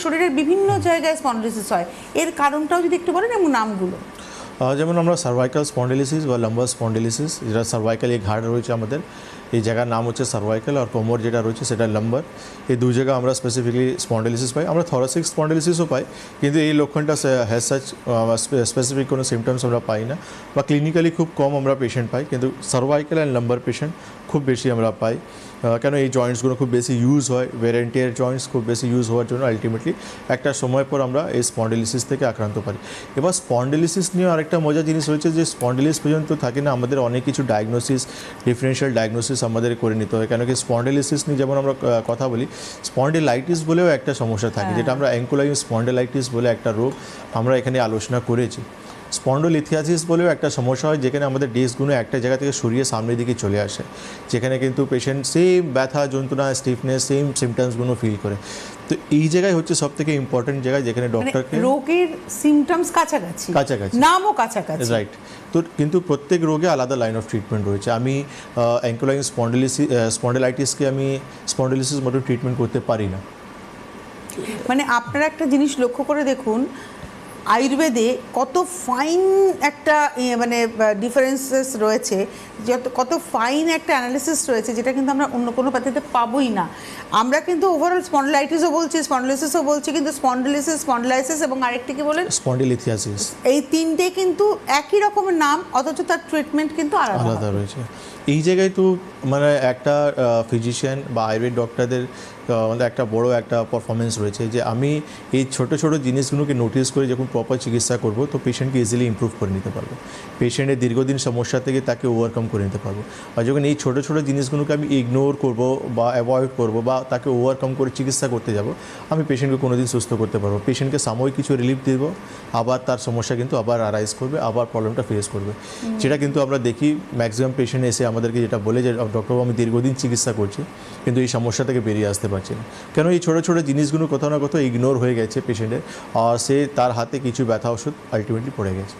শরীরের বিভিন্ন জায়গায় স্পন্ডিলোলিসিস হয়, এর কারণটাও যদি একটু বলেন এবং নামগুলো। যেমন আমরা সার্ভাইকাল স্পন্ডিলিসিস বা লাম্বার স্পন্ডিলিসিস, যেটা সার্ভাইকাল এই ঘাড় রয়েছে আমাদের, এই জায়গার নাম হচ্ছে সার্ভাইকাল, আর কোমর যেটা রয়েছে সেটা লাম্বার। এই দু জায়গা আমরা স্পেসিফিকলি স্পন্ডিলিসিস পাই। আমরা থরাসিক স্পন্ডিলিসিসও পাই, কিন্তু এই লক্ষণটা হ্যাজ সাচ স্পেসিফিক কোনো সিমটমস আমরা পাই না, বা ক্লিনিক্যালি খুব কম আমরা পেশেন্ট পাই। কিন্তু সার্ভাইকাল অ্যান্ড লাম্বার পেশেন্ট খুব বেশি আমরা পাই, কেন এই জয়েন্টসগুলো খুব বেশি ইউজ হয়, ওয়্যার অ্যান্ড টিয়ার জয়েন্টস খুব বেশি ইউজ হওয়ার জন্য আলটিমেটলি একটা সময় পর আমরা এই স্পন্ডিলিসিস থেকে আক্রান্ত পারি। এবার স্পন্ডিলিসিস নিয়ে আরেকটা মজার জিনিস রয়েছে যে স্পন্ডিলিস পর্যন্ত থাকে না, আমাদের অনেক কিছু ডায়াগনোসিস, ডিফারেন্সিয়াল ডায়াগনোসিস আমাদের করে নিতে হয়। কেন কি স্পন্ডিলিসিস নিয়ে যেমন আমরা কথা বলি, স্পন্ডিলাইটিস বলেও একটা সমস্যা থাকে, যেটা আমরা অ্যাঙ্কোলাইন স্পন্ডিলাইটিস বলে একটা রোগ আমরা এখানে আলোচনা করেছি। স্পন্ডোলিথিয়াসিস বলেও একটা সমস্যা হয়, যেখানে আমাদের ডিস্কগুলো একটা জায়গা থেকে সরিয়ে সামনের দিকে চলে আসে, যেখানে কিন্তু পেশেন্ট সেম ব্যথা, যন্ত্রণা, স্টিফনেস, সেম সিমটমসগুলো ফিল করে। তো এই জায়গায় হচ্ছে সব থেকে ইম্পর্টেন্ট জায়গা, যেখানে ডক্টরকে রোগের সিমটমস কাছাকাছি, নামও কাছাকাছি, রাইট। তো কিন্তু প্রত্যেক রোগে আলাদা লাইন অফ ট্রিটমেন্ট রয়েছে। আমি অ্যাঙ্কোলাইন স্পন্ডিলাইটিসকে আমি স্পন্ডিলিসিস মতো ট্রিটমেন্ট করতে পারি না। মানে আপনারা একটা জিনিস লক্ষ্য করে দেখুন, আয়ুর্বেদে কত ফাইন একটা মানে ডিফারেন্সেস রয়েছে, কত ফাইন একটা অ্যানালিসিস রয়েছে, যেটা কিন্তু আমরা অন্য কোনো পাতিতে পাবোই না। আমরা কিন্তু ওভারঅল স্পন্ডিলাইটিসও বলছি, স্পন্ডিলোসিসও বলছি, কিন্তু স্পন্ডিলিসিস, স্পন্ডিলাইসিস এবং আরেকটি কি বলেন, স্পন্ডিলিথিয়াসিস, এই তিনটে কিন্তু একই রকমের নাম, অথচ তার ট্রিটমেন্ট কিন্তু আলাদা রয়েছে। এই জায়গায় তো মানে একটা ফিজিশিয়ান বা আয়ুর্বেদ ডক্টরদের আমাদের একটা বড় একটা পারফরমেন্স রয়েছে, যে আমি এই ছোটো ছোটো জিনিসগুলোকে নোটিস করে যখন প্রপার চিকিৎসা করব, তো পেশেন্টকে ইজিলি ইমপ্রুভ করে নিতে পারবো, পেশেন্টের দীর্ঘদিন সমস্যা থেকে তাকে ওভারকাম করে নিতে পারবো। আর যখন এই ছোটো ছোটো জিনিসগুলোকে আমি ইগনোর করব বা অ্যাভয়েড করব বা তাকে ওভারকাম করে চিকিৎসা করতে যাব, আমি পেশেন্টকে কোনোদিন সুস্থ করতে পারবো। পেশেন্টকে সাময়িক কিছু রিলিফ দেব, আবার তার সমস্যা কিন্তু আবার আরাইজ করবে, আবার প্রবলেমটা ফেস করবে। যেটা কিন্তু আমরা দেখি ম্যাক্সিমাম পেশেন্ট এসে আমাদেরকে যেটা বলে যে ডক্টরবাবু আমি দীর্ঘদিন চিকিৎসা করছি, কিন্তু এই সমস্যা থেকে বেরিয়ে আসতে পারছি না। কেন এই ছোটো ছোটো জিনিসগুলো কোথাও না কোথাও ইগনোর হয়ে গেছে পেশেন্টের, আর সে তার হাতে কিছু ব্যথা ওষুধ আলটিমেটলি পড়ে গেছে।